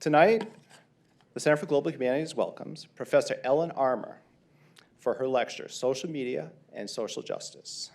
Tonight, the Center for Global Humanities welcomes Professor Ellen Armour for her lecture, Social Media and Social Justice.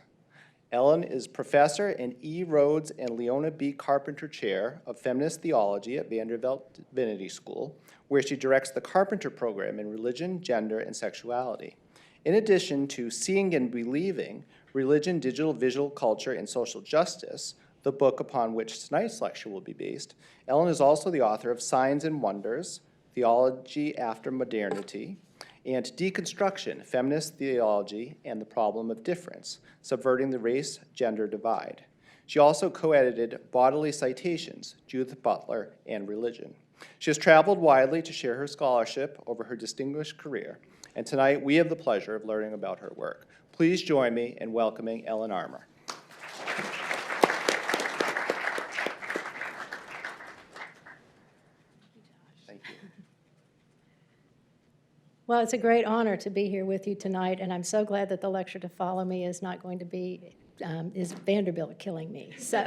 Ellen is professor and E. Rhodes and Leona B. Carpenter Chair of Feminist Theology at Vanderbilt Divinity School, where she directs the Carpenter Program in Religion, Gender, and Sexuality. In addition to Seeing and Believing, Religion, Digital, Visual Culture, and Social Justice, the book upon which tonight's lecture will be based, Ellen is also the author of Signs and Wonders, Theology After Modernity, and Deconstruction, Feminist Theology and the Problem of Difference, Subverting the Race-Gender Divide. She also co-edited Bodily Citations, Judith Butler, and Religion. She has traveled widely to share her scholarship over her distinguished career, and tonight we have the pleasure of learning about her work. Please join me in welcoming Ellen Armour. Thank you. Well, it's a great honor to be here with you tonight, and I'm so glad that the lecture to follow me is not going to be, is Vanderbilt killing me. So,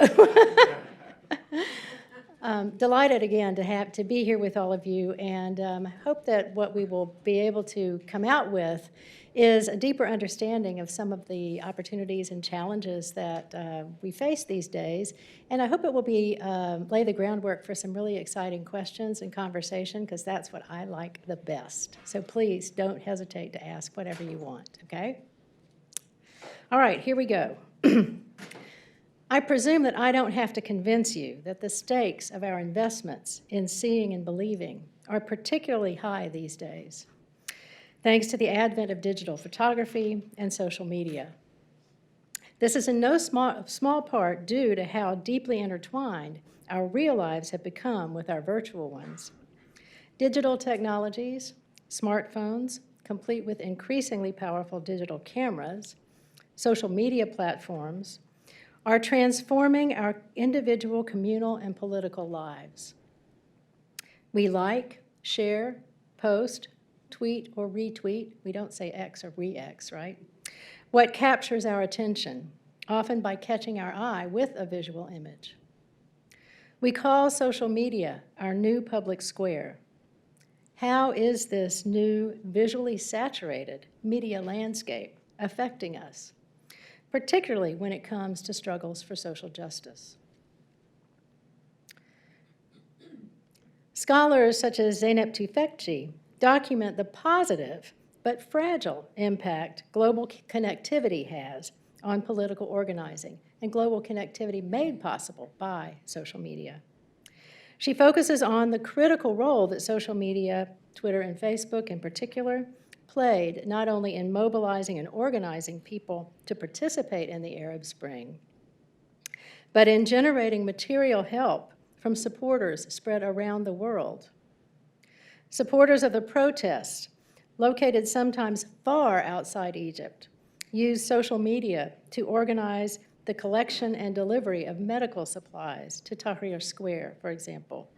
delighted again to be here with all of you, and hope that what we will be able to come out with is a deeper understanding of some of the opportunities and challenges that we face these days. And I hope it will be lay the groundwork for some really exciting questions and conversation, because that's what I like the best. So please don't hesitate to ask whatever you want, okay? All right, here we go. I presume that I don't have to convince you that the stakes of our investments in seeing and believing are particularly high these days, thanks to the advent of digital photography and social media. This is in no small part due to how deeply intertwined our real lives have become with our virtual ones. Digital technologies, smartphones, complete with increasingly powerful digital cameras, social media platforms, are transforming our individual, communal, and political lives. We like, share, post, tweet, or retweet. We don't say X or re-X, right? What captures our attention, often by catching our eye with a visual image. We call social media our new public square. How is this new, visually saturated media landscape affecting us, particularly when it comes to struggles for social justice? Scholars such as Zeynep Tufekci document the positive but fragile impact global connectivity has on political organizing, and global connectivity made possible by social media. She focuses on the critical role that social media, Twitter and Facebook in particular, played not only in mobilizing and organizing people to participate in the Arab Spring, but in generating material help from supporters spread around the world. Supporters of the protests, located sometimes far outside Egypt, used social media to organize the collection and delivery of medical supplies to Tahrir Square, for example,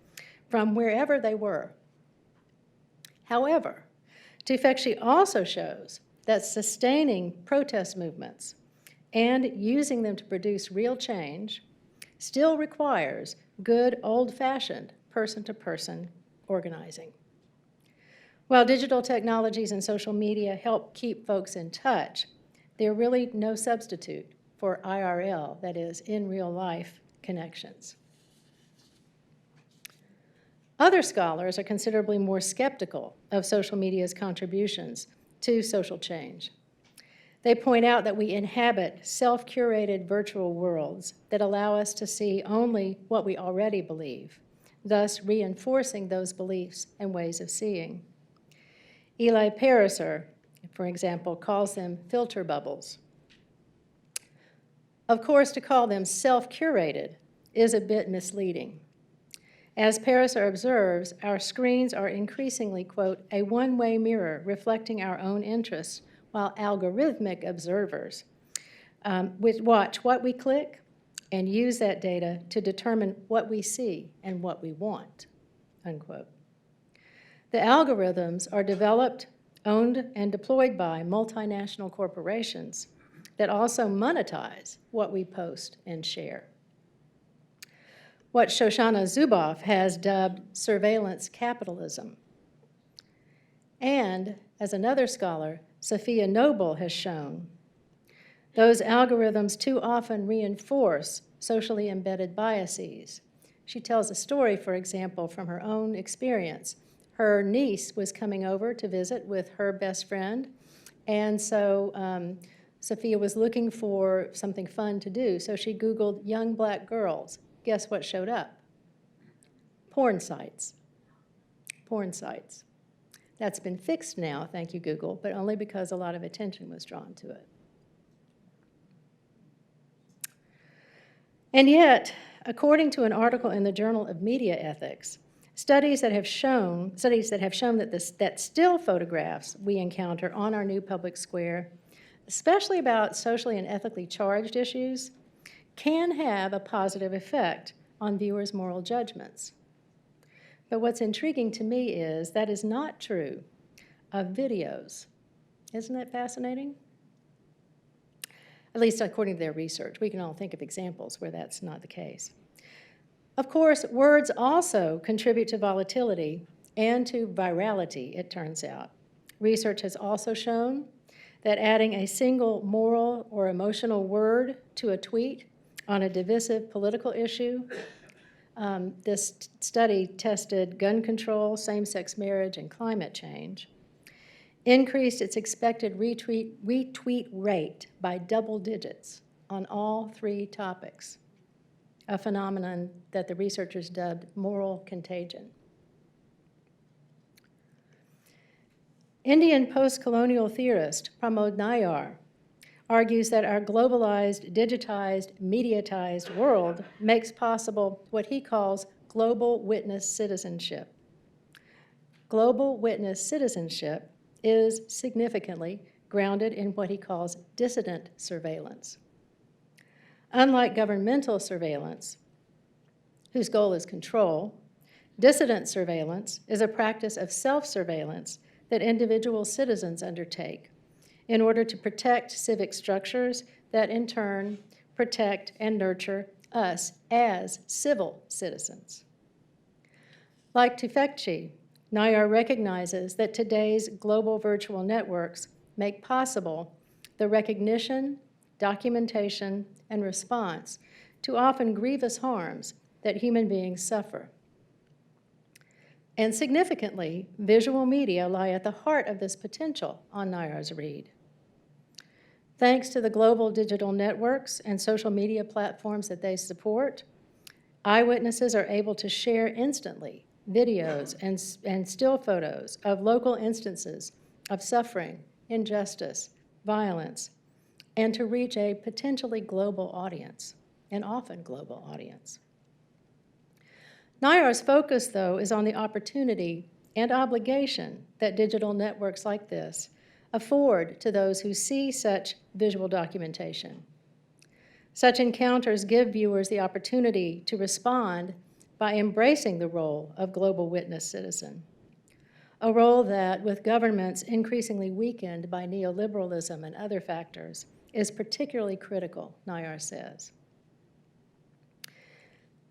from wherever they were. However, Tufekci also shows that sustaining protest movements and using them to produce real change still requires good old-fashioned person-to-person organizing. While digital technologies and social media help keep folks in touch, they're really no substitute for IRL, that is, in real life connections. Other scholars are considerably more skeptical of social media's contributions to social change. They point out that we inhabit self-curated virtual worlds that allow us to see only what we already believe, thus reinforcing those beliefs and ways of seeing. Eli Pariser, for example, calls them filter bubbles. Of course, to call them self-curated is a bit misleading. As Pariser observes, our screens are increasingly, quote, a one-way mirror reflecting our own interests, while algorithmic observers watch what we click and use that data to determine what we see and what we want, unquote. The algorithms are developed, owned, and deployed by multinational corporations that also monetize what we post and share. what Shoshana Zuboff has dubbed surveillance capitalism. And, as another scholar, Sophia Noble, has shown, those algorithms too often reinforce socially embedded biases. She tells a story, for example, from her own experience. Her niece was coming over to visit with her best friend, and so Sophia was looking for something fun to do, so she Googled young black girls. Guess what showed up? Porn sites. Porn sites. That's been fixed now, thank you, Google, but only because a lot of attention was drawn to it. And yet, according to an article in the Journal of Media Ethics, studies that have shown that still photographs we encounter on our new public square, especially about socially and ethically charged issues, can have a positive effect on viewers' moral judgments. But what's intriguing to me is that is not true of videos. Isn't that fascinating? At least according to their research. We can all think of examples where that's not the case. Of course, words also contribute to volatility and to virality, it turns out. Research has also shown that adding a single moral or emotional word to a tweet on a divisive political issue, this study tested gun control, same-sex marriage, and climate change, increased its expected retweet rate by double digits on all three topics, a phenomenon that the researchers dubbed moral contagion. Indian post-colonial theorist Pramod Nayar argues that our globalized, digitized, mediatized world makes possible what he calls global witness citizenship. Global witness citizenship is significantly grounded in what he calls dissident surveillance. Unlike governmental surveillance, whose goal is control, dissident surveillance is a practice of self-surveillance that individual citizens undertake in order to protect civic structures that in turn protect and nurture us as civil citizens. Like Tufekci, Nayar recognizes that today's global virtual networks make possible the recognition, documentation, and response to often grievous harms that human beings suffer. And significantly, visual media lie at the heart of this potential on Nayar's read. Thanks to the global digital networks and social media platforms that they support, eyewitnesses are able to share instantly videos and still photos of local instances of suffering, injustice, violence, and to reach a potentially global audience, an often global audience. Nayar's focus, though, is on the opportunity and obligation that digital networks like this afford to those who see such visual documentation. Such encounters give viewers the opportunity to respond by embracing the role of global witness citizen, a role that, with governments increasingly weakened by neoliberalism and other factors, is particularly critical, Nayar says.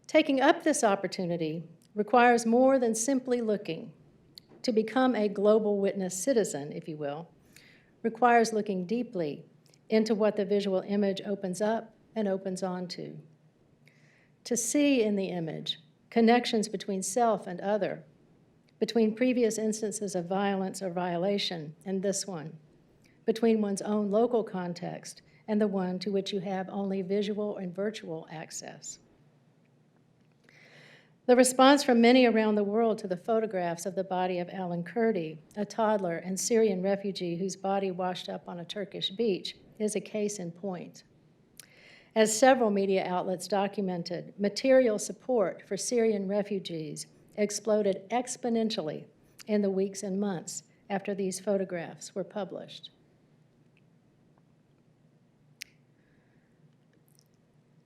Taking up this opportunity requires more than simply looking. To become a global witness citizen, if you will, requires looking deeply into what the visual image opens up and opens onto. To see in the image connections between self and other, between previous instances of violence or violation and this one, between one's own local context and the one to which you have only visual and virtual access. The response from many around the world to the photographs of the body of Alan Kurdi, a toddler and Syrian refugee whose body washed up on a Turkish beach, is a case in point. As several media outlets documented, material support for Syrian refugees exploded exponentially in the weeks and months after these photographs were published.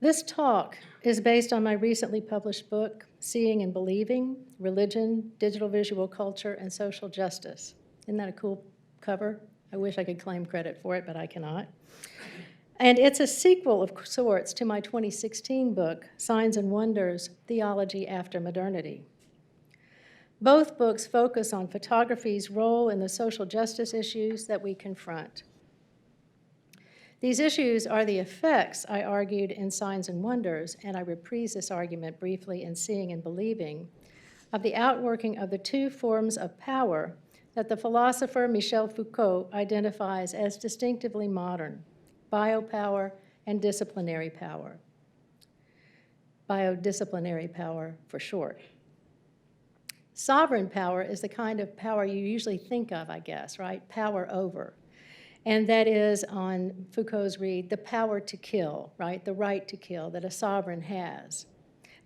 This talk is based on my recently published book, Seeing and Believing, Religion, Digital Visual Culture, and Social Justice. Isn't that a cool cover? I wish I could claim credit for it, but I cannot. And it's a sequel of sorts to my 2016 book, Signs and Wonders, Theology After Modernity. Both books focus on photography's role in the social justice issues that we confront. These issues are the effects I argued in Signs and Wonders, and I reprise this argument briefly in Seeing and Believing, of the outworking of the two forms of power that the philosopher Michel Foucault identifies as distinctively modern: biopower and disciplinary power. Biodisciplinary power for short. Sovereign power is the kind of power you usually think of, I guess, right? Power over. And that is, on Foucault's read, the power to kill, right? The right to kill that a sovereign has.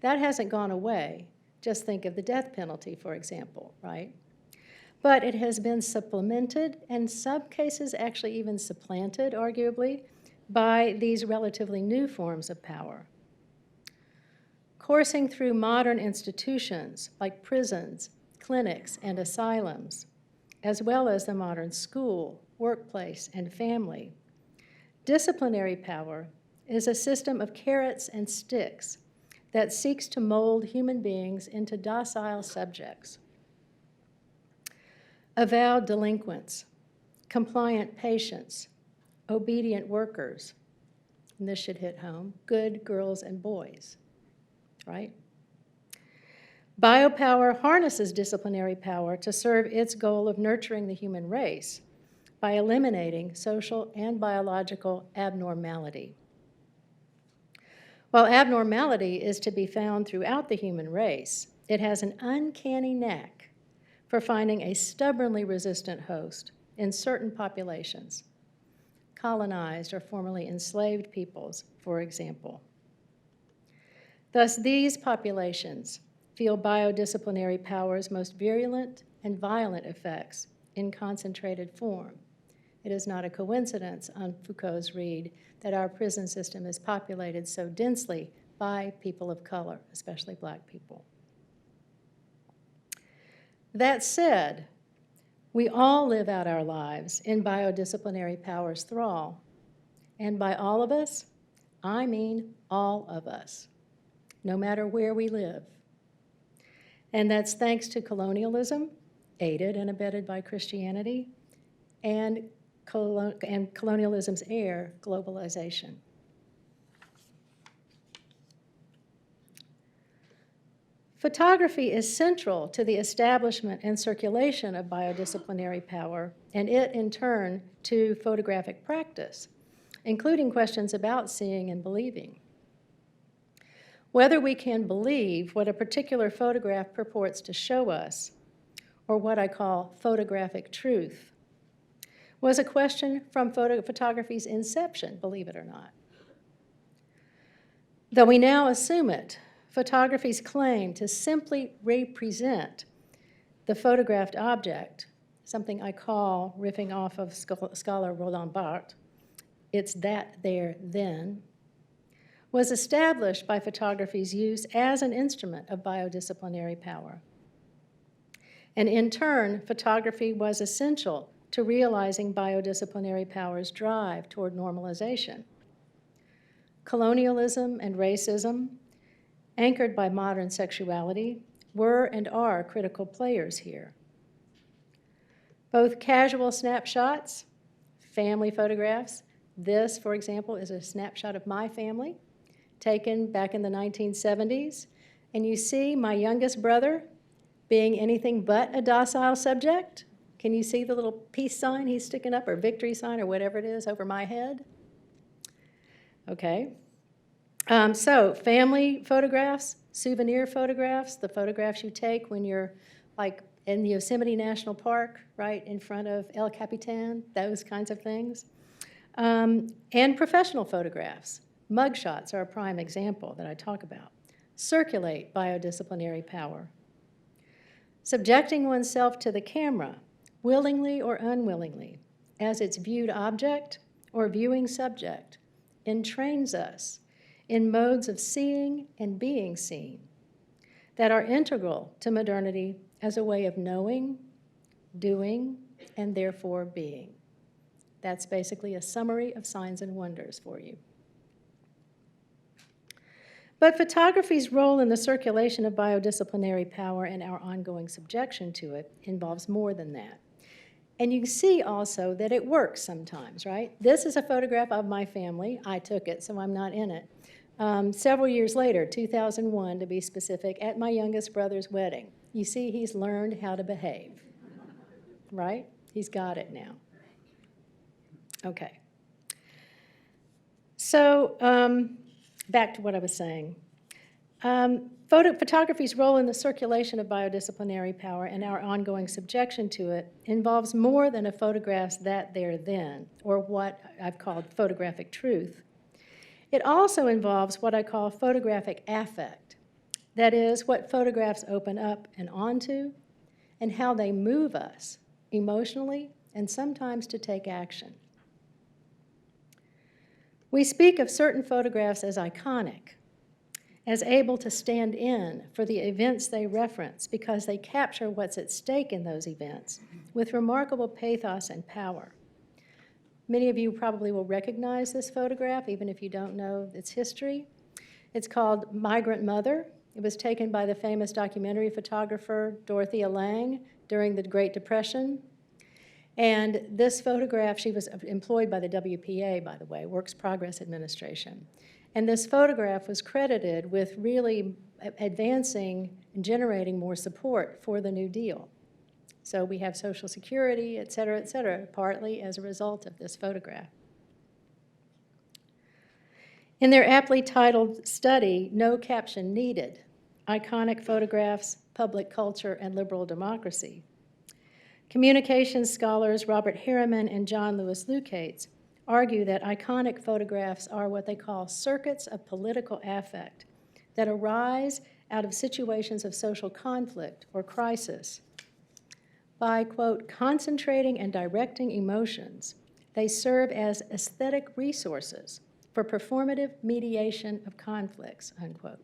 That hasn't gone away. Just think of the death penalty, for example, right? But it has been supplemented, and in some cases actually even supplanted, arguably, by these relatively new forms of power. Coursing through modern institutions like prisons, clinics, and asylums, as well as the modern school, workplace, and family, disciplinary power is a system of carrots and sticks that seeks to mold human beings into docile subjects. Avowed delinquents, compliant patients, obedient workers, and this should hit home, good girls and boys, right? Biopower harnesses disciplinary power to serve its goal of nurturing the human race by eliminating social and biological abnormality. While abnormality is to be found throughout the human race, it has an uncanny knack for finding a stubbornly resistant host in certain populations, colonized or formerly enslaved peoples, for example. Thus, these populations feel biodisciplinary power's most virulent and violent effects in concentrated form. It is not a coincidence, on Foucault's read, that our prison system is populated so densely by people of color, especially Black people. That said, we all live out our lives in biodisciplinary power's thrall. And by all of us, I mean all of us, no matter where we live. And that's thanks to colonialism, aided and abetted by Christianity, and colonialism's heir, globalization. Photography is central to the establishment and circulation of biodisciplinary power, and it, in turn, to photographic practice, including questions about seeing and believing. Whether we can believe what a particular photograph purports to show us, or what I call photographic truth, was a question from photography's inception, believe it or not. Though we now assume it, photography's claim to simply represent the photographed object, something I call, riffing off of scholar Roland Barthes, it's that there then, was established by photography's use as an instrument of biodisciplinary power. And in turn, photography was essential to realizing biodisciplinary power's drive toward normalization. Colonialism and racism, anchored by modern sexuality, were and are critical players here. Both casual snapshots, family photographs. This, for example, is a snapshot of my family, taken back in the 1970s. And you see my youngest brother being anything but a docile subject. Can you see the little peace sign he's sticking up, or victory sign, or whatever it is over my head? Okay. So family photographs, souvenir photographs, the photographs you take when you're like in Yosemite National Park, right in front of El Capitan, those kinds of things. And professional photographs. Mugshots are a prime example that I talk about. Circulate biodisciplinary power. Subjecting oneself to the camera, willingly or unwillingly, as its viewed object or viewing subject, entrains us in modes of seeing and being seen that are integral to modernity as a way of knowing, doing, and therefore being. That's basically a summary of signs and wonders for you. But photography's role in the circulation of biodisciplinary power and our ongoing subjection to it involves more than that. And you can see also that it works sometimes, right? This is a photograph of my family. I took it, so I'm not in it. Several years later, 2001 to be specific, at my youngest brother's wedding. You see, he's learned how to behave, right? He's got it now. Okay. So back to what I was saying. Photography's role in the circulation of biodisciplinary power and our ongoing subjection to it involves more than a photograph's that, there, then, or what I've called photographic truth. It also involves what I call photographic affect. That is, what photographs open up and onto, and how they move us emotionally and sometimes to take action. We speak of certain photographs as iconic, as able to stand in for the events they reference because they capture what's at stake in those events with remarkable pathos and power. Many of you probably will recognize this photograph, even if you don't know its history. It's called Migrant Mother. It was taken by the famous documentary photographer Dorothea Lange during the Great Depression. And this photograph, she was employed by the WPA, by the way, Works Progress Administration. And this photograph was credited with really advancing and generating more support for the New Deal. So we have Social Security, et cetera, partly as a result of this photograph. In their aptly titled study, No Caption Needed, Iconic Photographs, Public Culture, and Liberal Democracy, communications scholars Robert Harriman and John Lewis Lukacs argue that iconic photographs are what they call circuits of political affect that arise out of situations of social conflict or crisis. By, quote, concentrating and directing emotions, they serve as aesthetic resources for performative mediation of conflicts, unquote.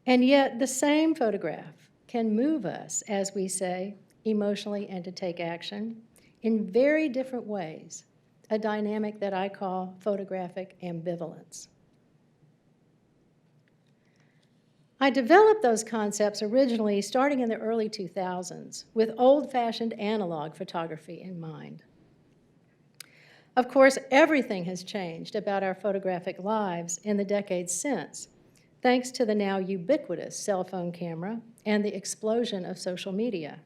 And yet the same photograph can move us, as we say, emotionally and to take action in very different ways, a dynamic that I call photographic ambivalence. I developed those concepts originally starting in the early 2000s with old-fashioned analog photography in mind. Of course, everything has changed about our photographic lives in the decades since, thanks to the now ubiquitous cell phone camera and the explosion of social media.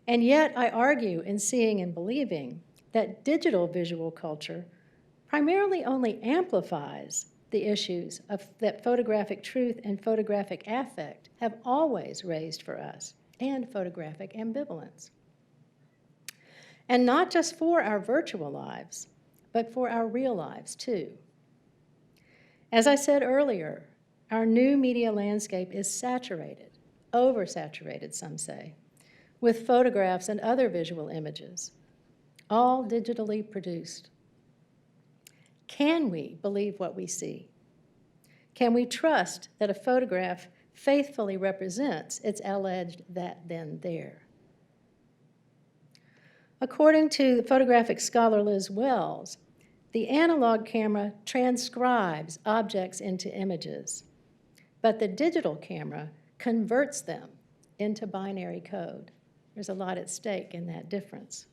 And yet I argue in Seeing and Believing that digital visual culture primarily only amplifies the issues that photographic truth and photographic affect have always raised for us, and photographic ambivalence. And not just for our virtual lives, but for our real lives too. As I said earlier, our new media landscape is saturated, oversaturated, some say, with photographs and other visual images, all digitally produced. Can we believe what we see? Can we trust that a photograph faithfully represents its alleged that, then, there? According to photographic scholar Liz Wells, the analog camera transcribes objects into images, but the digital camera converts them into binary code. There's a lot at stake in that difference.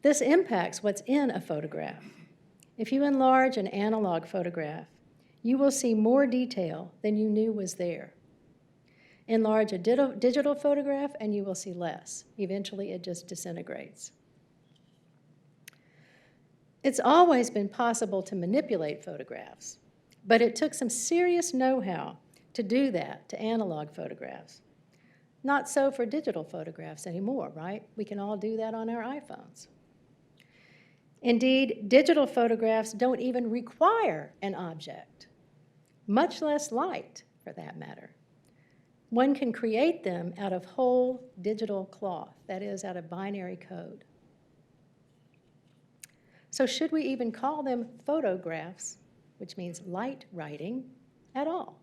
This impacts what's in a photograph. If you enlarge an analog photograph, you will see more detail than you knew was there. Enlarge a digital photograph and you will see less. Eventually it just disintegrates. It's always been possible to manipulate photographs, but it took some serious know-how to do that to analog photographs. Not so for digital photographs anymore, right? We can all do that on our iPhones. Indeed, digital photographs don't even require an object, much less light, for that matter. One can create them out of whole digital cloth, that is, out of binary code. So should we even call them photographs, which means light writing, at all?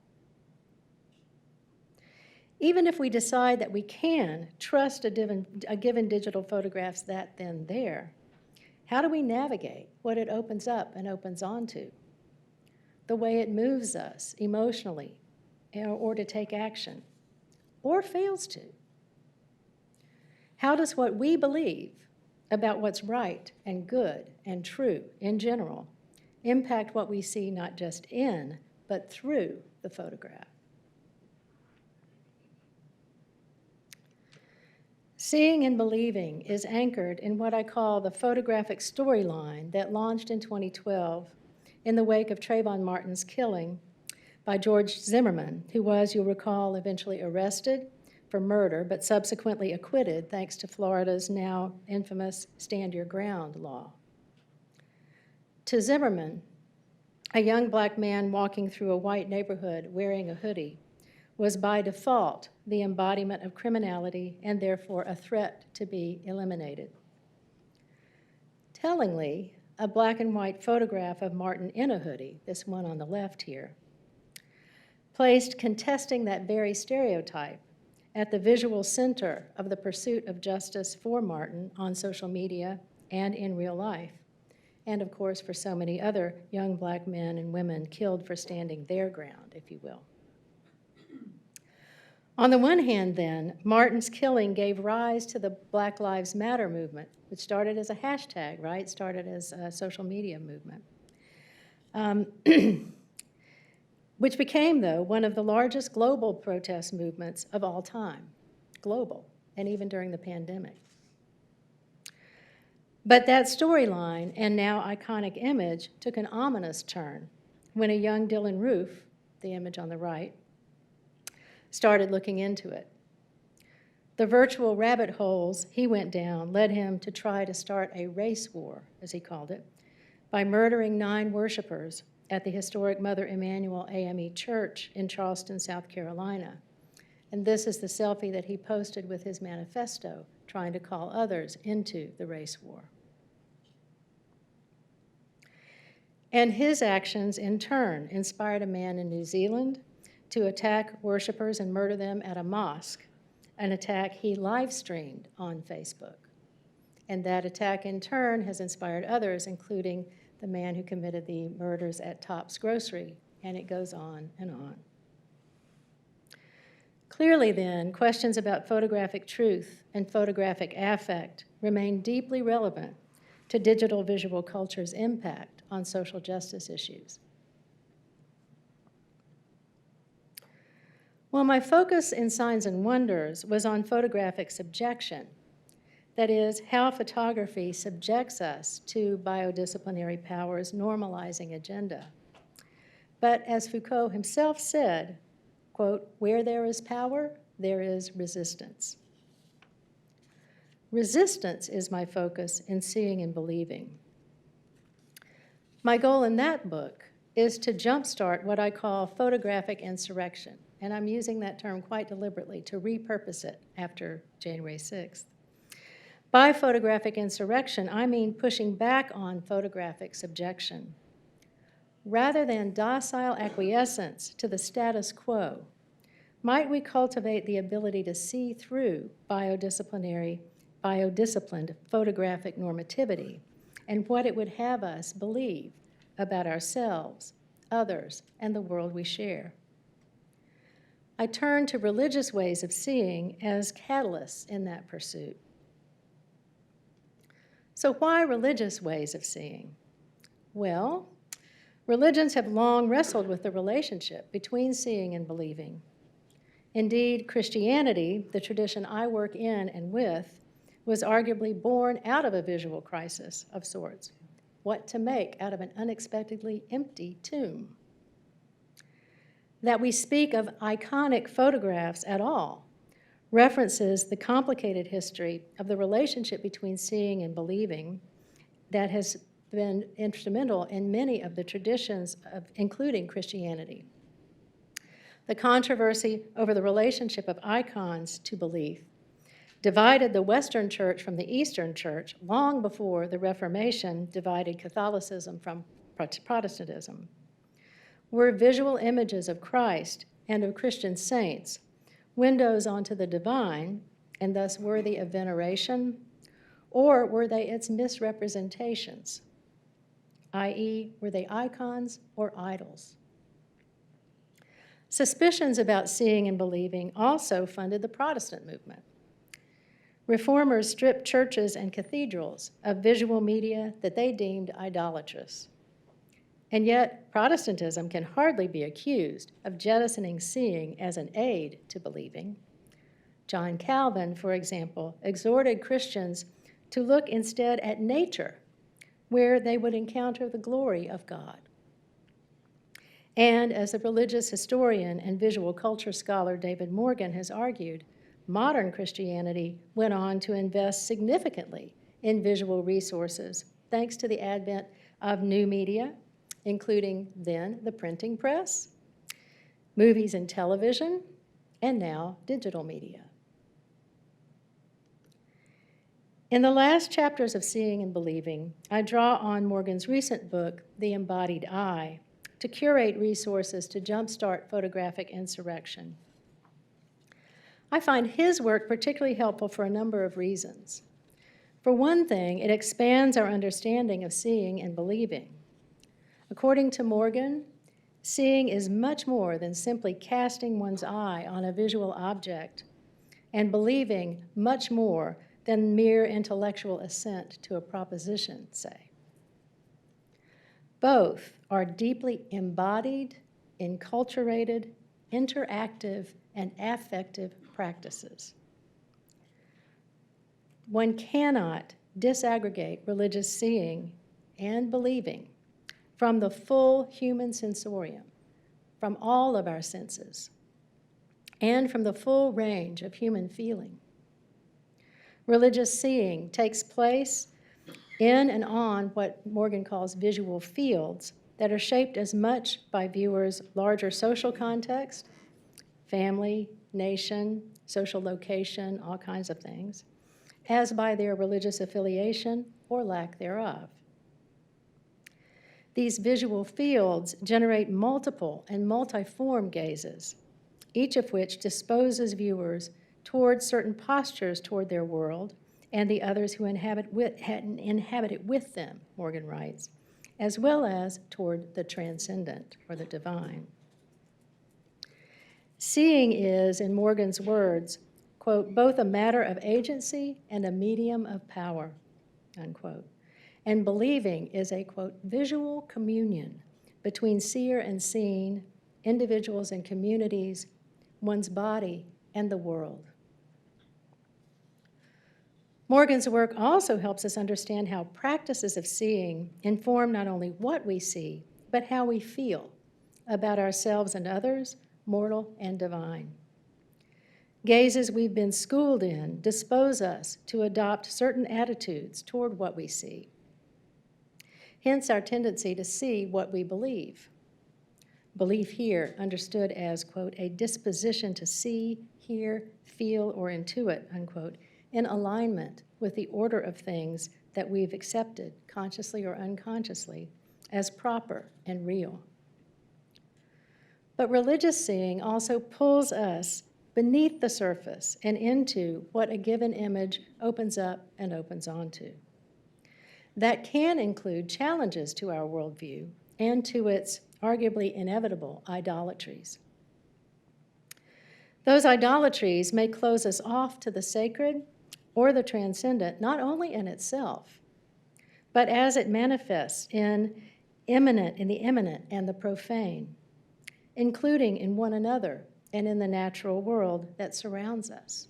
Even if we decide that we can trust a given digital photograph's that then there, how do we navigate what it opens up and opens onto? The way it moves us emotionally or to take action, or fails to? How does what we believe about what's right and good and true in general impact what we see not just in, but through the photograph? Seeing and believing is anchored in what I call the photographic storyline that launched in 2012 in the wake of Trayvon Martin's killing by George Zimmerman, who was, you'll recall, eventually arrested for murder, but subsequently acquitted thanks to Florida's now infamous Stand Your Ground law. To Zimmerman, a young black man walking through a white neighborhood wearing a hoodie was by default the embodiment of criminality and therefore a threat to be eliminated. Tellingly, a black and white photograph of Martin in a hoodie, this one on the left here, placed contesting that very stereotype at the visual center of the pursuit of justice for Martin on social media and in real life, and of course for so many other young black men and women killed for standing their ground, if you will. On the one hand, then, Martin's killing gave rise to the Black Lives Matter movement, which started as a hashtag, right? Started as a social media movement, which became, though, one of the largest global protest movements of all time, global, and even during the pandemic. But that storyline and now iconic image took an ominous turn when a young Dylan Roof, the image on the right, started looking into it. The virtual rabbit holes he went down led him to try to start a race war, as he called it, by murdering 9 worshipers at the historic Mother Emanuel AME Church in Charleston, South Carolina. And this is the selfie that he posted with his manifesto, trying to call others into the race war. And his actions, in turn, inspired a man in New Zealand to attack worshipers and murder them at a mosque, an attack he live-streamed on Facebook. And that attack, in turn, has inspired others, including the man who committed the murders at Tops Grocery, and it goes on and on. Clearly, then, questions about photographic truth and photographic affect remain deeply relevant to digital visual culture's impact on social justice issues. Well, my focus in Signs and Wonders was on photographic subjection, that is, how photography subjects us to biodisciplinary power's normalizing agenda. But as Foucault himself said, quote, "Where there is power, there is resistance." Resistance is my focus in Seeing and Believing. My goal in that book is to jumpstart what I call photographic insurrection, and I'm using that term quite deliberately to repurpose it after January 6th. By photographic insurrection, I mean pushing back on photographic subjection. Rather than docile acquiescence to the status quo, might we cultivate the ability to see through biodisciplined photographic normativity and what it would have us believe about ourselves, others, and the world we share? I turn to religious ways of seeing as catalysts in that pursuit. So why religious ways of seeing? Well, religions have long wrestled with the relationship between seeing and believing. Indeed, Christianity, the tradition I work in and with, was arguably born out of a visual crisis of sorts. What to make out of an unexpectedly empty tomb? That we speak of iconic photographs at all references the complicated history of the relationship between seeing and believing that has been instrumental in many of the traditions, including Christianity. The controversy over the relationship of icons to belief divided the Western Church from the Eastern Church long before the Reformation divided Catholicism from Protestantism. Were visual images of Christ and of Christian saints windows onto the divine, and thus worthy of veneration, or were they its misrepresentations, i.e., were they icons or idols? Suspicions about seeing and believing also funded the Protestant movement. Reformers stripped churches and cathedrals of visual media that they deemed idolatrous. And yet, Protestantism can hardly be accused of jettisoning seeing as an aid to believing. John Calvin, for example, exhorted Christians to look instead at nature, where they would encounter the glory of God. And as the religious historian and visual culture scholar David Morgan has argued, modern Christianity went on to invest significantly in visual resources, thanks to the advent of new media, including then the printing press, movies and television, and now digital media. In the last chapters of Seeing and Believing, I draw on Morgan's recent book, The Embodied Eye, to curate resources to jumpstart photographic insurrection. I find his work particularly helpful for a number of reasons. For one thing, it expands our understanding of seeing and believing. According to Morgan, seeing is much more than simply casting one's eye on a visual object, and believing much more than mere intellectual assent to a proposition, say. Both are deeply embodied, enculturated, interactive, and affective practices. One cannot disaggregate religious seeing and believing from the full human sensorium, from all of our senses, and from the full range of human feeling. Religious seeing takes place in and on what Morgan calls visual fields that are shaped as much by viewers' larger social context, family, nation, social location, all kinds of things, as by their religious affiliation or lack thereof. These visual fields generate multiple and multiform gazes, each of which disposes viewers toward certain postures toward their world and the others who inhabit it with them, Morgan writes, as well as toward the transcendent or the divine. Seeing is, in Morgan's words, quote, both a matter of agency and a medium of power, unquote. And believing is a, quote, visual communion between seer and seen, individuals and communities, one's body and the world. Morgan's work also helps us understand how practices of seeing inform not only what we see, but how we feel about ourselves and others, mortal and divine. Gazes we've been schooled in dispose us to adopt certain attitudes toward what we see. Hence our tendency to see what we believe. Belief here understood as, quote, a disposition to see, hear, feel, or intuit, unquote, in alignment with the order of things that we've accepted, consciously or unconsciously, as proper and real. But religious seeing also pulls us beneath the surface and into what a given image opens up and opens onto. That can include challenges to our worldview and to its arguably inevitable idolatries. Those idolatries may close us off to the sacred or the transcendent, not only in itself, but as it manifests in the immanent and the profane, including in one another and in the natural world that surrounds us.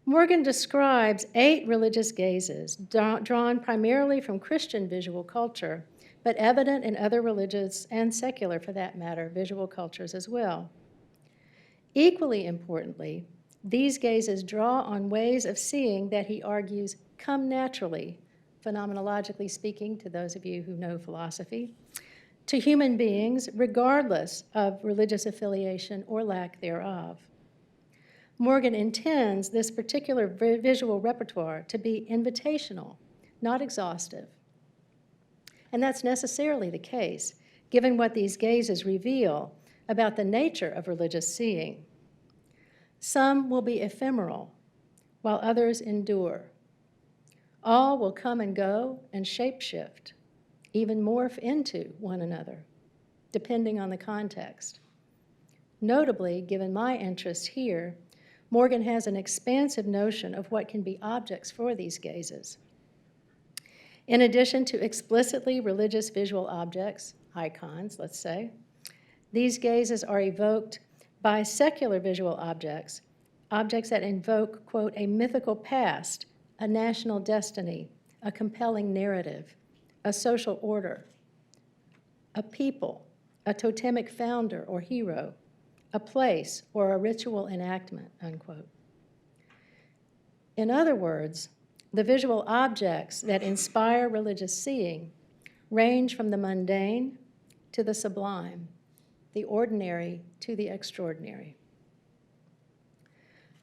Morgan describes 8 religious gazes drawn primarily from Christian visual culture, but evident in other religious and secular, for that matter, visual cultures as well. Equally importantly, these gazes draw on ways of seeing that he argues come naturally, phenomenologically speaking, to those of you who know philosophy, to human beings regardless of religious affiliation or lack thereof. Morgan intends this particular visual repertoire to be invitational, not exhaustive. And that's necessarily the case, given what these gazes reveal about the nature of religious seeing. Some will be ephemeral, while others endure. All will come and go and shapeshift, even morph into one another, depending on the context. Notably, given my interest here, Morgan has an expansive notion of what can be objects for these gazes. In addition to explicitly religious visual objects, icons, let's say, these gazes are evoked by secular visual objects, objects that invoke, quote, a mythical past, a national destiny, a compelling narrative, a social order, a people, a totemic founder or hero, a place or a ritual enactment, unquote. In other words, the visual objects that inspire religious seeing range from the mundane to the sublime, the ordinary to the extraordinary.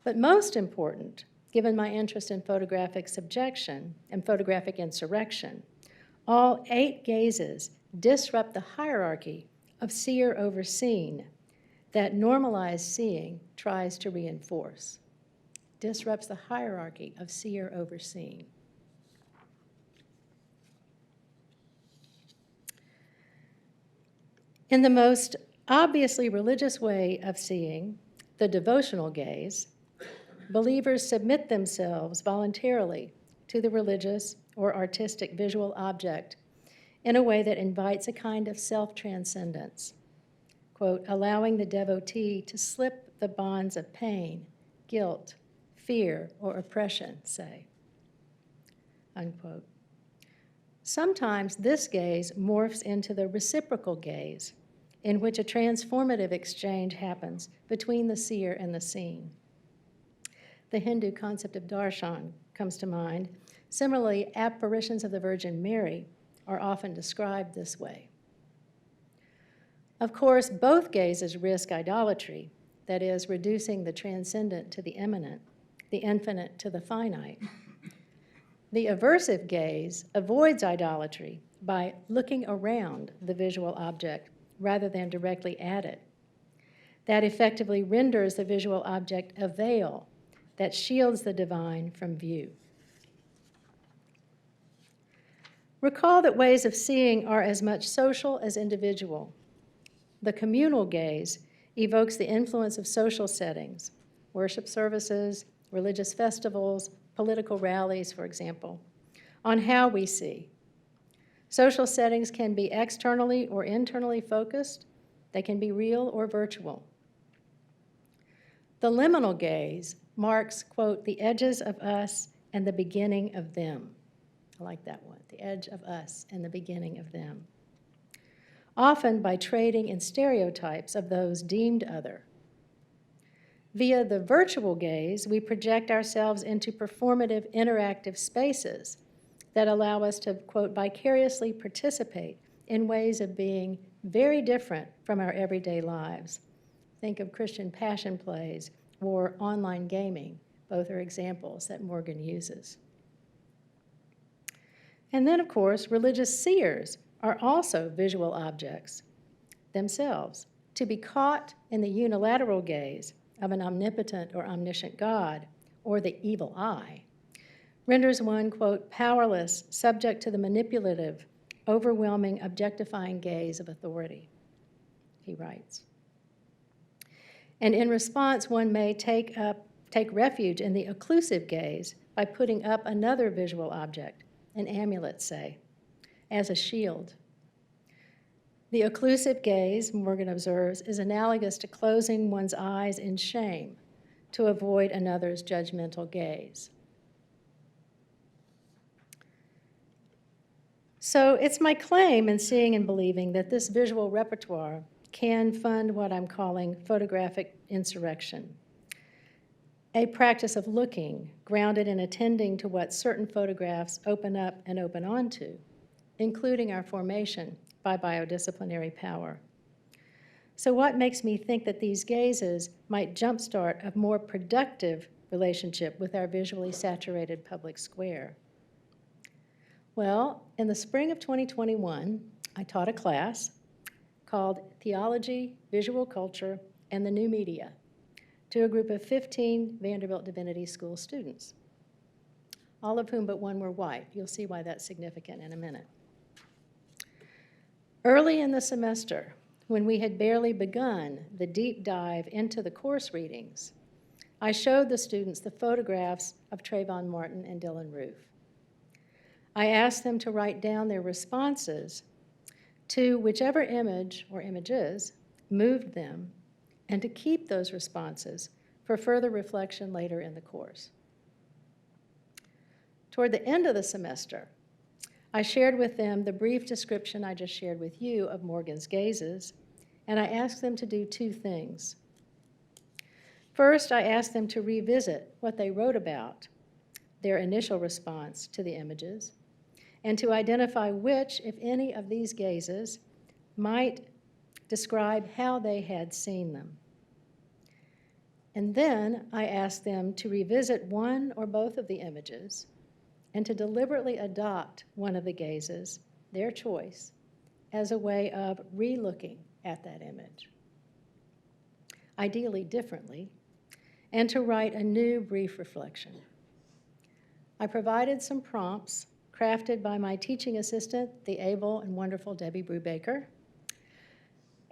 But most important, given my interest in photographic subjection and photographic insurrection, all 8 gazes disrupt the hierarchy of seer over seen that normalized seeing tries to reinforce. Disrupts the hierarchy of seer over seen. In the most obviously religious way of seeing, the devotional gaze, believers submit themselves voluntarily to the religious or artistic visual object in a way that invites a kind of self-transcendence, quote, allowing the devotee to slip the bonds of pain, guilt, fear, or oppression, say, unquote. Sometimes this gaze morphs into the reciprocal gaze, in which a transformative exchange happens between the seer and the seen. The Hindu concept of darshan comes to mind. Similarly, apparitions of the Virgin Mary are often described this way. Of course, both gazes risk idolatry, that is, reducing the transcendent to the immanent, the infinite to the finite. The aversive gaze avoids idolatry by looking around the visual object rather than directly at it. That effectively renders the visual object a veil that shields the divine from view. Recall that ways of seeing are as much social as individual. The communal gaze evokes the influence of social settings, worship services, religious festivals, political rallies, for example, on how we see. Social settings can be externally or internally focused. They can be real or virtual. The liminal gaze marks, quote, the edges of us and the beginning of them. I like that one, the edge of us and the beginning of them. Often by trading in stereotypes of those deemed other. Via the virtual gaze, we project ourselves into performative interactive spaces that allow us to, quote, vicariously participate in ways of being very different from our everyday lives. Think of Christian passion plays or online gaming. Both are examples that Morgan uses. And then, of course, religious seers are also visual objects themselves. To be caught in the unilateral gaze of an omnipotent or omniscient God, or the evil eye, renders one, quote, powerless, subject to the manipulative, overwhelming, objectifying gaze of authority, he writes. And in response, one may take refuge in the occlusive gaze by putting up another visual object, an amulet, say, as a shield. The occlusive gaze, Morgan observes, is analogous to closing one's eyes in shame to avoid another's judgmental gaze. So it's my claim in Seeing and Believing that this visual repertoire can fund what I'm calling photographic insurrection, a practice of looking grounded in attending to what certain photographs open up and open onto, including our formation by biodisciplinary power. So what makes me think that these gazes might jumpstart a more productive relationship with our visually saturated public square? Well, in the spring of 2021, I taught a class called Theology, Visual Culture, and the New Media to a group of 15 Vanderbilt Divinity School students, all of whom but one were white. You'll see why that's significant in a minute. Early in the semester, when we had barely begun the deep dive into the course readings, I showed the students the photographs of Trayvon Martin and Dylan Roof. I asked them to write down their responses to whichever image or images moved them, and to keep those responses for further reflection later in the course. Toward the end of the semester, I shared with them the brief description I just shared with you of Morgan's gazes, and I asked them to do two things. First, I asked them to revisit what they wrote about, their initial response to the images, and to identify which, if any, of these gazes might describe how they had seen them. And then I asked them to revisit one or both of the images and to deliberately adopt one of the gazes, their choice, as a way of re-looking at that image, ideally differently, and to write a new brief reflection. I provided some prompts crafted by my teaching assistant, the able and wonderful Debbie Brubaker,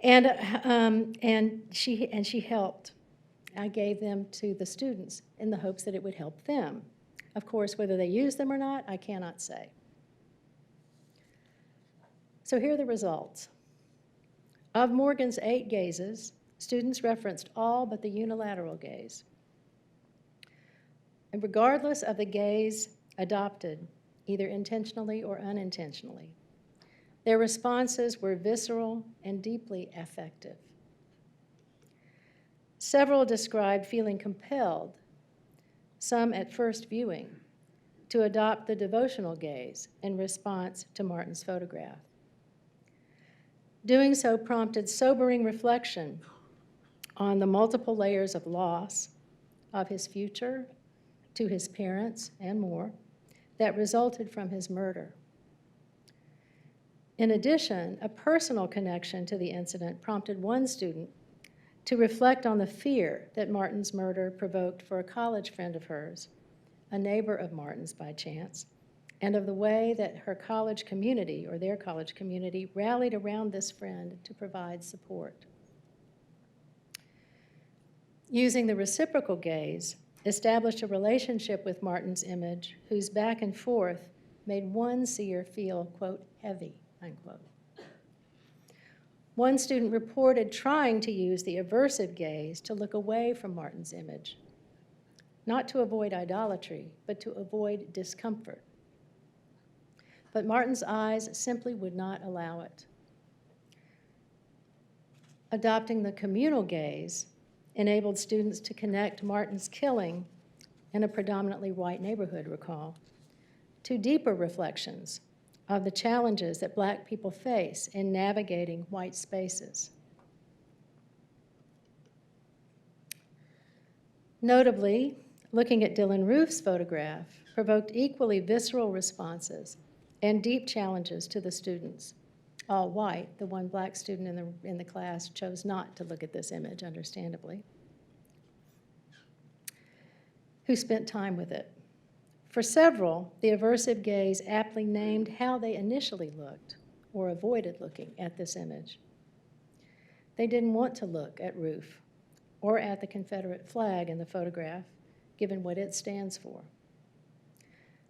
and she helped. I gave them to the students in the hopes that it would help them. Of course, whether they used them or not, I cannot say. So here are the results. Of Morgan's 8 gazes, students referenced all but the unilateral gaze. And regardless of the gaze adopted, either intentionally or unintentionally, their responses were visceral and deeply affective. Several described feeling compelled, some at first viewing, to adopt the devotional gaze in response to Martin's photograph. Doing so prompted sobering reflection on the multiple layers of loss of his future to his parents and more that resulted from his murder. In addition, a personal connection to the incident prompted one student to reflect on the fear that Martin's murder provoked for a college friend of hers, a neighbor of Martin's by chance, and of the way that her college community, or their college community, rallied around this friend to provide support. Using the reciprocal gaze, established a relationship with Martin's image whose back and forth made one seer feel, quote, heavy, unquote. One student reported trying to use the aversive gaze to look away from Martin's image, not to avoid idolatry, but to avoid discomfort. But Martin's eyes simply would not allow it. Adopting the communal gaze enabled students to connect Martin's killing in a predominantly white neighborhood, recall, to deeper reflections of the challenges that Black people face in navigating white spaces. Notably, looking at Dylan Roof's photograph provoked equally visceral responses and deep challenges to the students. All white, the one Black student in the class chose not to look at this image, understandably, who spent time with it. For several, the aversive gaze aptly named how they initially looked or avoided looking at this image. They didn't want to look at Roof or at the Confederate flag in the photograph, given what it stands for.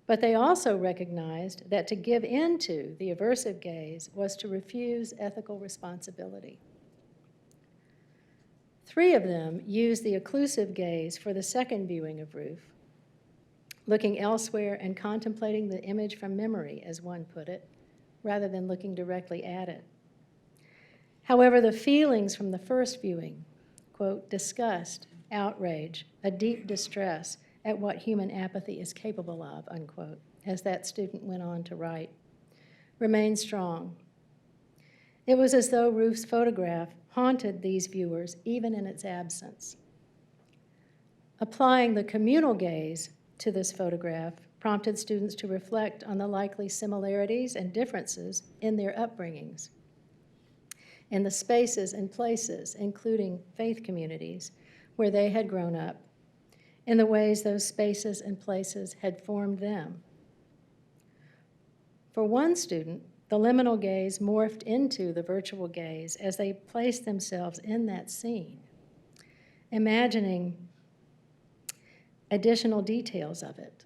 But they also recognized that to give in to the aversive gaze was to refuse ethical responsibility. 3 of them used the occlusive gaze for the second viewing of Roof, looking elsewhere and contemplating the image from memory, as one put it, rather than looking directly at it. However, the feelings from the first viewing, quote, disgust, outrage, a deep distress at what human apathy is capable of, unquote, as that student went on to write, remained strong. It was as though Roof's photograph haunted these viewers even in its absence. Applying the communal gaze to this photograph prompted students to reflect on the likely similarities and differences in their upbringings. in the spaces and places, including faith communities, where they had grown up, in the ways those spaces and places had formed them. For one student, the liminal gaze morphed into the virtual gaze as they placed themselves in that scene, imagining additional details of it.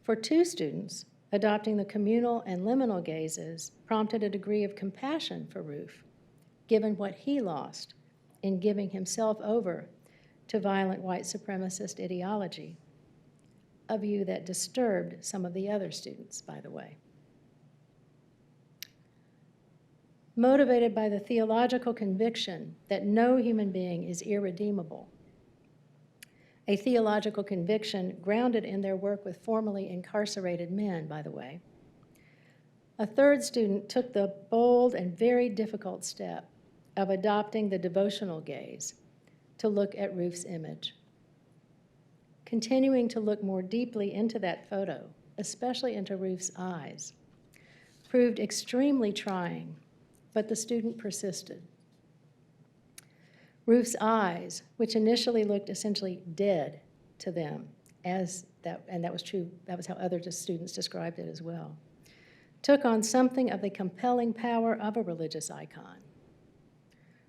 For two students, adopting the communal and liminal gazes prompted a degree of compassion for Roof, given what he lost in giving himself over to violent white supremacist ideology, a view that disturbed some of the other students, by the way. Motivated by the theological conviction that no human being is irredeemable, a theological conviction grounded in their work with formerly incarcerated men, by the way, a third student took the bold and very difficult step of adopting the devotional gaze to look at Ruth's image. Continuing to look more deeply into that photo, especially into Ruth's eyes, proved extremely trying, but the student persisted. Ruth's eyes, which initially looked essentially dead to them, and that was true, that was how other students described it as well, took on something of the compelling power of a religious icon.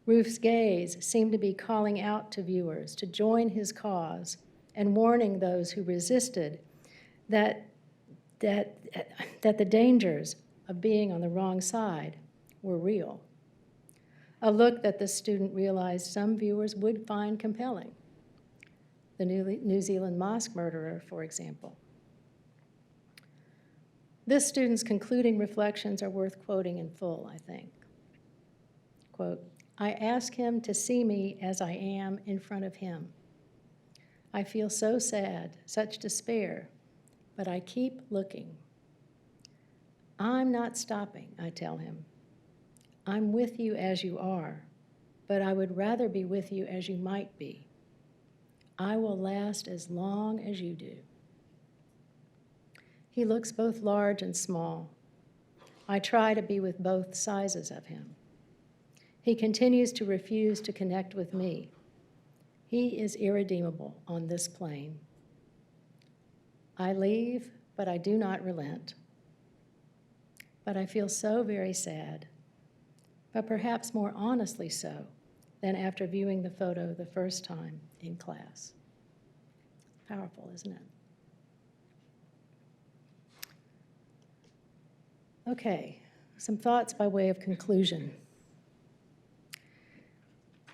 Ruth's gaze seemed to be calling out to viewers to join his cause and warning those who resisted that the dangers of being on the wrong side were real. A look that the student realized some viewers would find compelling. The New Zealand mosque murderer, for example. This student's concluding reflections are worth quoting in full, I think. Quote, "I ask him to see me as I am in front of him. I feel so sad, such despair, but I keep looking. I'm not stopping, I tell him. I'm with you as you are, but I would rather be with you as you might be. I will last as long as you do." He looks both large and small. I try to be with both sizes of him. He continues to refuse to connect with me. He is irredeemable on this plane. I leave, but I do not relent. But I feel so very sad, but perhaps more honestly so than after viewing the photo the first time in class. Powerful, isn't it? Okay, some thoughts by way of conclusion.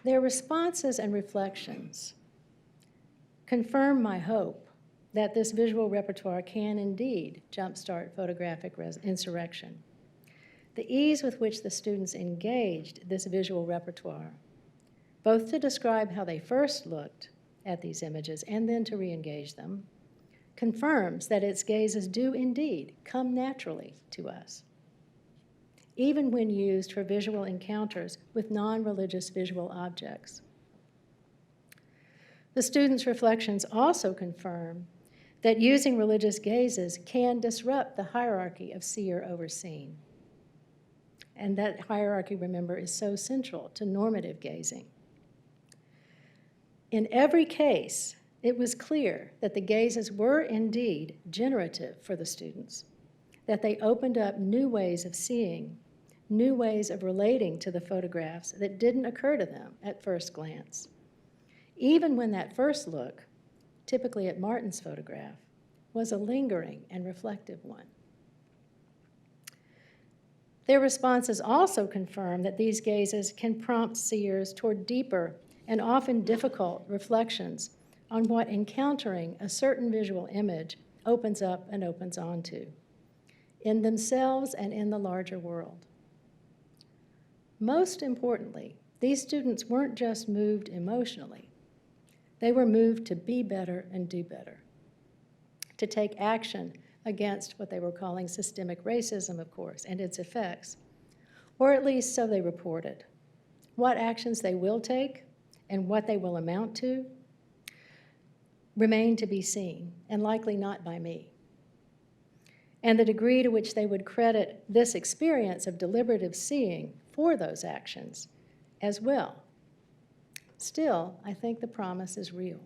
Their responses and reflections confirm my hope that this visual repertoire can indeed jumpstart photographic insurrection. The ease with which the students engaged this visual repertoire, both to describe how they first looked at these images and then to re-engage them, confirms that its gazes do indeed come naturally to us, even when used for visual encounters with non-religious visual objects. The students' reflections also confirm that using religious gazes can disrupt the hierarchy of seer over seen. And that hierarchy, remember, is so central to normative gazing. In every case, it was clear that the gazes were indeed generative for the students, that they opened up new ways of seeing, new ways of relating to the photographs that didn't occur to them at first glance, even when that first look, typically at Martin's photograph, was a lingering and reflective one. Their responses also confirm that these gazes can prompt seers toward deeper and often difficult reflections on what encountering a certain visual image opens up and opens onto, in themselves and in the larger world. Most importantly, these students weren't just moved emotionally. They were moved to be better and do better, to take action against what they were calling systemic racism, of course, and its effects, or at least so they reported. What actions they will take and what they will amount to remain to be seen, and likely not by me. and the degree to which they would credit this experience of deliberative seeing for those actions as well. Still, I think the promise is real.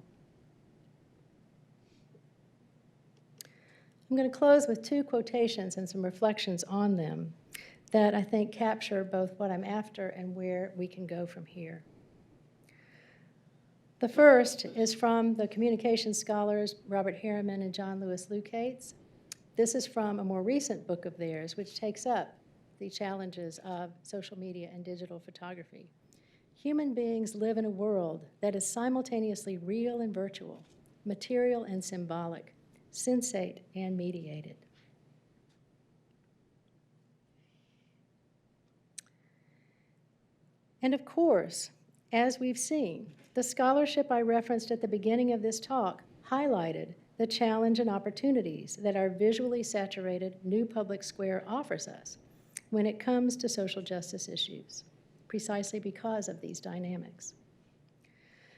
I'm going to close with two quotations and some reflections on them that I think capture both what I'm after and where we can go from here. The first is from the communications scholars Robert Harriman and John Lewis Lukacs. This is from a more recent book of theirs, which takes up the challenges of social media and digital photography. Human beings live in a world that is simultaneously real and virtual, material and symbolic, sensate and mediated. And of course, as we've seen, the scholarship I referenced at the beginning of this talk highlighted the challenge and opportunities that our visually saturated new public square offers us when it comes to social justice issues, precisely because of these dynamics.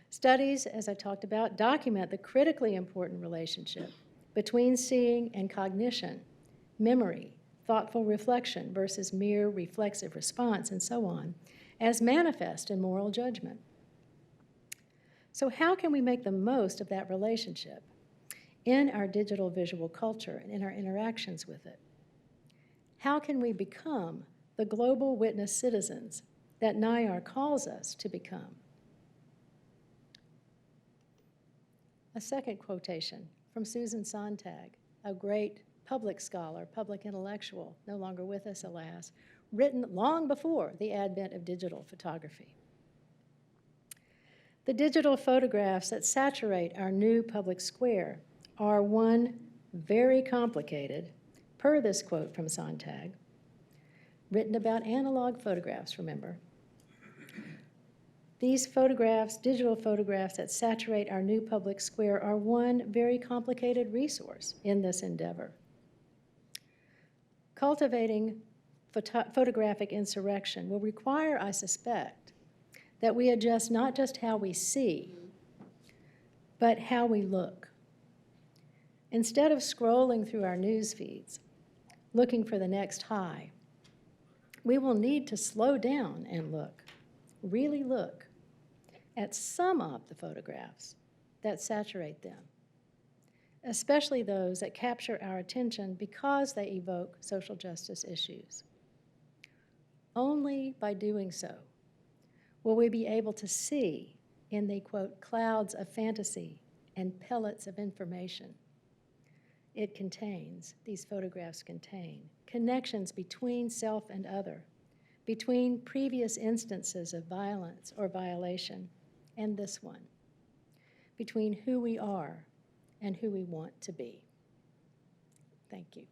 Studies, as I talked about, document the critically important relationship between seeing and cognition, memory, thoughtful reflection versus mere reflexive response, and so on, as manifest in moral judgment. So how can we make the most of that relationship in our digital visual culture and in our interactions with it? How can we become the global witness citizens that NIAR calls us to become? A second quotation from Susan Sontag, a great public scholar, public intellectual, no longer with us, alas, written long before the advent of digital photography. The digital photographs that saturate our new public square are, one, very complicated, per this quote from Sontag, written about analog photographs, remember. These photographs, digital photographs that saturate our new public square, are one very complicated resource in this endeavor. Cultivating photographic insurrection will require, I suspect, that we adjust not just how we see, but how we look. Instead of scrolling through our news feeds, looking for the next high, we will need to slow down and look, really look, at some of the photographs that saturate them, especially those that capture our attention because they evoke social justice issues. Only by doing so will we be able to see in the, quote, clouds of fantasy and pellets of information it contains, these photographs contain, connections between self and other, between previous instances of violence or violation and this one, between who we are and who we want to be. Thank you.